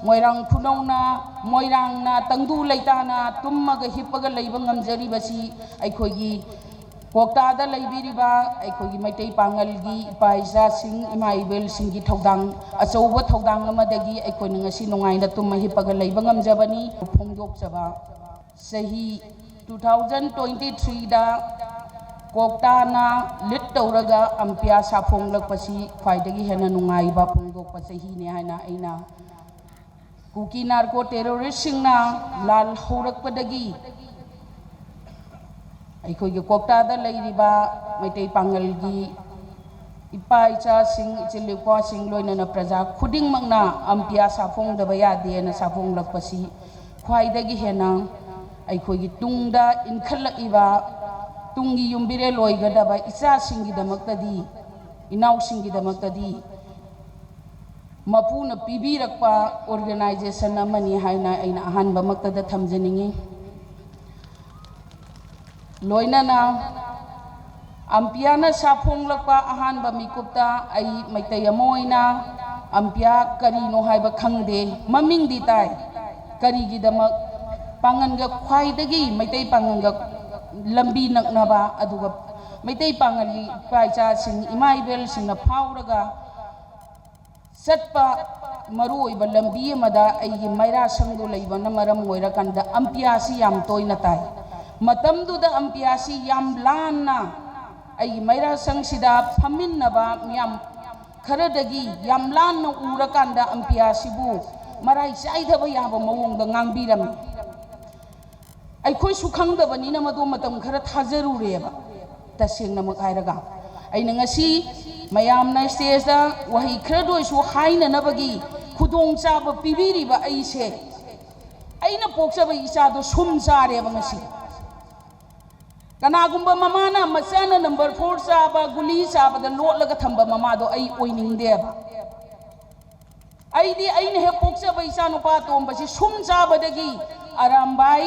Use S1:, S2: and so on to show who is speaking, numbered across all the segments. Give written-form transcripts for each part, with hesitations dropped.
S1: मोइरांग खुनौना मोइरांगना तंगदु लेताना तुमगा हिप्पगा लेबा ngamjaribasi अखोगी कोकतादा लेबिरिबा अखोगी मैतै पांगलगी इपाइजा सिंह इमा इबेल सिंगी थौदांग अचौबा थौदांग अमदगी अखोनी ngasi नोंगाइना तुम हिप्पगा लेबा ngamjabani फोंगदोकजबा सही 2023 दा कोकताना लिट तौरगा अंपिया साफोंगलकपसी ख्वाइदगी हेना नुंगाइबा फोंगदोकपा सहीने हाइना अइना कुकी नार्को टेररिस्ट सिंगना लाल हौरकपदगी अखोगी कोकतादा लेरिबा मैतै पांगलगी इपा इचा सिंग इचिलिपा सिंग लोइनना प्रजा खुदिंगमकना अंपिया साफोंगदबा यादेना साफोंगलकपसी ख्वाइदगी हेना अखोगी तुंगदा इनखलइबा तुंगी युम्बिरे लोइगदबा इचा सिंगीदमक्तदी इनाउ सिंगीदमक्तदी मपुना पीबीरक्पा ऑर्गेनाइजेशन अमनी हाइना अइना अहानबमक्तदा थमजनिंगी लोइनना अंपियाना साफोंगलक्पा अहानबा मिकुप्ता अई मैतै अमोइना अंपिया करीनो हाइबा खंगदे ममिंगदी ताई करीगिदमक पांगनगा ख्वाइदगी मैतै पांगनगा लंबी नकनबा अदुगा मैतै पांगली पाइचा सिंह इमा इबेल सिंहना फाउरगा चटपा मरुओइबा लंबी अमदा अइगी मैरा संगदो लेबना मरम ओइरकंदा अंपियासी याम तोइना ताई मतमदुदा अंपियासी याम लाना अइगी मैरा संगसिदा फमिन्नबा मियाम खरदगी याम लाना उरकंदा अंपियासीबु मराई चाइदबा याबा मवोंगदा ngangbirami अखोई सुखंगदबनिना मदो मतम खरा थाजरुरेबा तसेंगना मकाइरगा अइना ngasi मयामना स्टेजदा वही खरदोइसु हाइननबगी खुदोंचाबा पिबिरिबा अइसे अइना पोक्चबा इचादो सुमचारेबा ngasi कनागुंबा ममाना मचाना नंबर 4 चाबा गुली चाबदा लोटलगा थंबा ममादो अइ ओइनिंगदेबा अइदी अइना हे पोक्चबा इचा नुपा तोंबसी सुमचाबदगी अरामबाई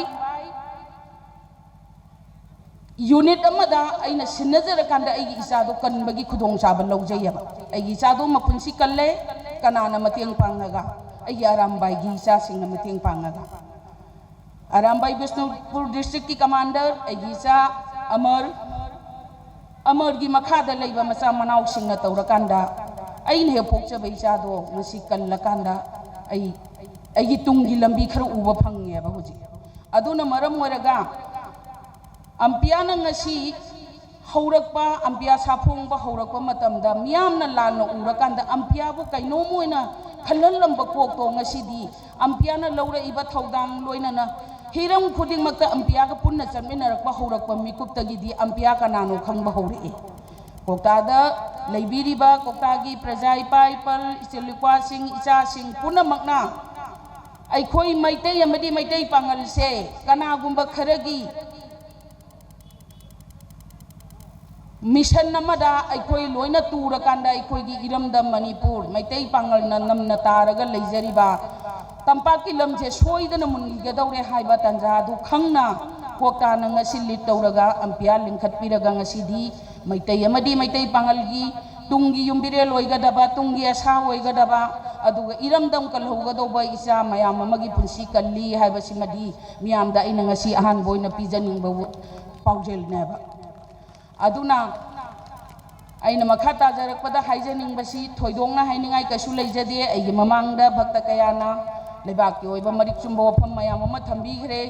S1: यूनिट अमदा अइना सिन्नजरकांदा अइगी इचादो कनबगी खुदोंचाबा लौजैयबा अइगी इचादो मपुंसी कल्ले कनाना मतेंग पांगगा अइगी अरामबाईगी इचासिंगना मतेंग पांगगा अरामबाई बिष्णुपुर डिस्ट्रिक्ट की कमांडर अइगी इचा अमरगी मखादा लेबा मचा मनाउसिंगना तौरकांदा अइना हे पोक्चबा इचादो ngasi कल्लकांदा अइगी तुंगी लंबी खर उबा फंगेबा हुजि अदुना मरम ओइरगा अंपियाना ngasi हौरकपा अंपिया साफोंगबा हौरकपा मतमदा मियामना लाना उरकांदा अंपियाबु कैनोमोइना खललंबा कोकतो ngasiदी अंपियाना लौरइबा थौदांग लोइनना हिरम खुदिंगमक्ता अंपियागा पुन्ना चमिनरकपा हौरकपा मिकुप्तगिदी अंपिया कनानो खंगबा हौरए कोकतादा लेबिरिबा कोकतागी प्रजा इपा इपल इचिलिक्वा सिंह इचा सिंह पुनमकना अखोई मैतै अमदी मैतै पांगलसे कनागुंबा खरगी मिशन नमदा अखोई लोइना तुरकांदा अखोईगी इरमदम मणिपुर मैतै पांगलना नमना तारगा लेजरिबा तंपाकी लमजे सोइदना मुनगदौरे हाइबा तंजादु खंगना कोकताना ngasi लीड तौरगा अंपिया लिंखतपिरगा ngasiदी मैतै अमदी मैतै पांगलगी तुंगी युम्बिरे लोइगदबा तुंगी आशा ओइगदबा अदुगा इरमदम कलहोगदौबा इचा मयाम अमगी पुंसी कल्ली हाइबसिमदी मियामदा अइना ngasi अहान बोइना पिजनिंगबा पाउजेलनेबा अदुना अइना मखा ताजरकपदा हाइजनिंगबसी थोइदोंना हाइनिंगाई कशु लेजदे अइगी ममांगदा भक्त कयाना लेबाकी ओइबा मरिक चुम्बा वफम मयाम अमा थंबिखरे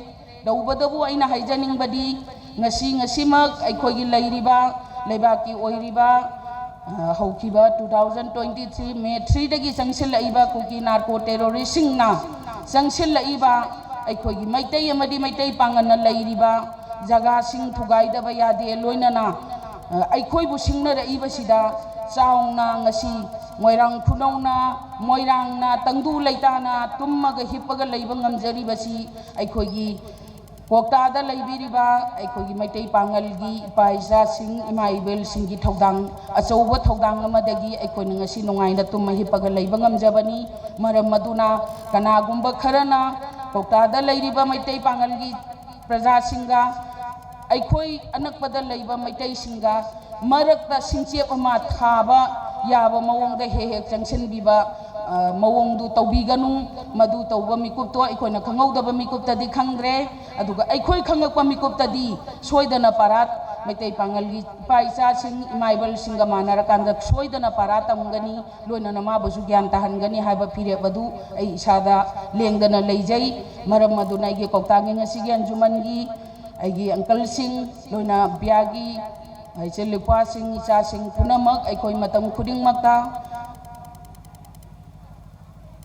S1: दौबदबु अइना हाइजनिंगबदी ngasiमक अखोइगी लेरिबा लेबाकी ओइरिबा हौखिबा 2023 मे 3 दगी संगसिलइबा cookie narco terrorist सिंगना संगसिलइबा अखोइगी Meitei अमदी Meitei पांगना लेरिबा जगह सिंह थुगाइदबा यादे लोइनना अखोइबु सिंगनरइबसिदा चाउना ngasi मोइरांग खुनौना मोइरांगना तंगदु लेताना तुमगा हिप्पगा लेबा ngamjaribasi अखोइगी कोकतादा लेबिरिबा अखोइगी मैतै पांगलगी इपाइजा सिंह इमा इबेल सिंगी थौदांग अचौबा थौदांग अमदगी अखोइना ngasi नोंगाइना तुम हिप्पगा लेबा ngamjabani मरम मदुना कनागुंबा खरना कोकतादा लेरिबा मैतै पांगलगी प्रजा सिंगा अखोई अनकपदा लेबा मैतै सिंगा मरकता सिंचेप अमा थाबा याबा मवोंगदा हे हे चंगसिनबिबा mawongdu tawbiganu madu tawba mikupto aikoina khangauda mikuptadi khangre aduga aikoi khangakpa mikuptadi soidana parat maitai pangalgi paisa sing imaibal singa manara kanda soidana parat tamgani loina nama basu gyan tahangani haiba phire badu ai isada lengdana leijai maram maduna ge koktangi ngasi gen jumangi aigi angkal sing loina biagi ai chelipa sing isa sing punamak aikoi matam khuding makta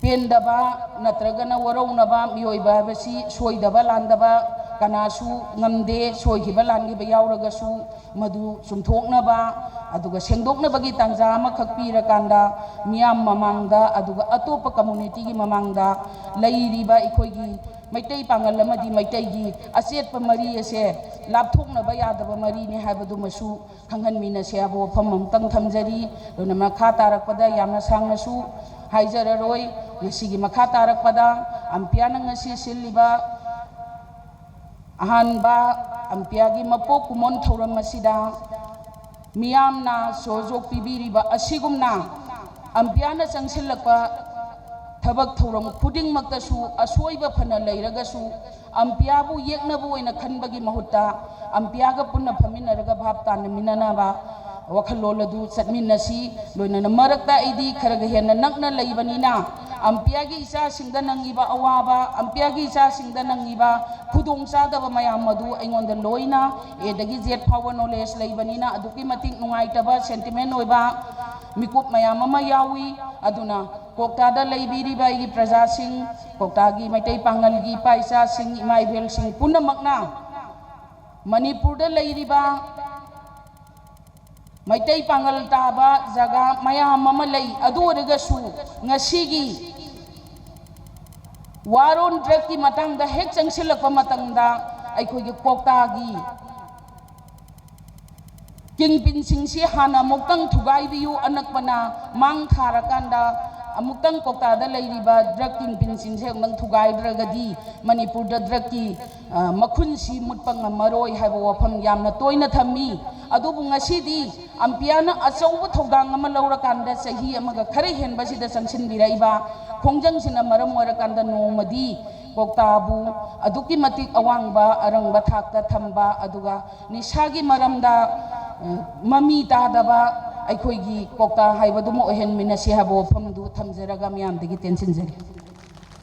S1: pendaba natragana waraunaba mioiba habasi soidaba landaba kanasu ngamde soigiba langiba yauragasu madu sumthoknaba aduga sengdoknabagi tangja ama khakpira kanda miyam mamangda aduga atopa community gi mamangda leiriba ikoigi maitai pangal amadi maitai gi asetpa mari ase lapthoknaba yadaba mari ni habadu masu khanghan mina se abo phamam tang thamjari lona makha tarakpada yamna sangnasu haizararoi ngasigi makha tarakpada ampiana ngasi siliba ahanba ampiagi mapok kumon thoram masida miyamna sojok pibiriba asigumna ampiana changsilakpa thabak thoram khuding maktasu asoiba phana leiragasu ampiabu yeknabu oina khanbagi mahutta ampiaga punna phaminaraga bhab tanminanaba wakhaloladu chatminasi loinana marakta idi kharaga hena nakna leibanina ampiagi isa singda nangiba awaba ampiagi isa singda nangiba khudong sadaba mayam madu aingonda loina edagi jet power knowledge leibanina aduki matik nungaitaba sentiment oiba mikup mayam ama yawi aduna koktada leibiriba igi praja sing koktagi maitai pangalgi paisa sing imaibel sing punamakna manipurda leiriba maitai pangal taba jaga mayam ama lei adu regasu ngasigi waron drug ki matangda hek changsilakpa matangda aikogi koktagi kingpin singsi hana muktang thugai biyu anakpana mang tharakanda amukang koktada leiriba drug kingpin singse mang thugai dragadi manipurda drug ki makhunsi mutpang maroi haiba wafam yamna toina thammi adubu ngasidi ampiana achauba thogdang ama laurakanda sahi amaga khare henbasida changsinbiraiba khongjang maram orakanda nomadi koktabu aduki matik awangba arangba thakta thamba aduga nisagi maramda mami tadaba aikoigi kokta haibaduma ohen minasi habo famdu thamjaraga miyam degi tension jari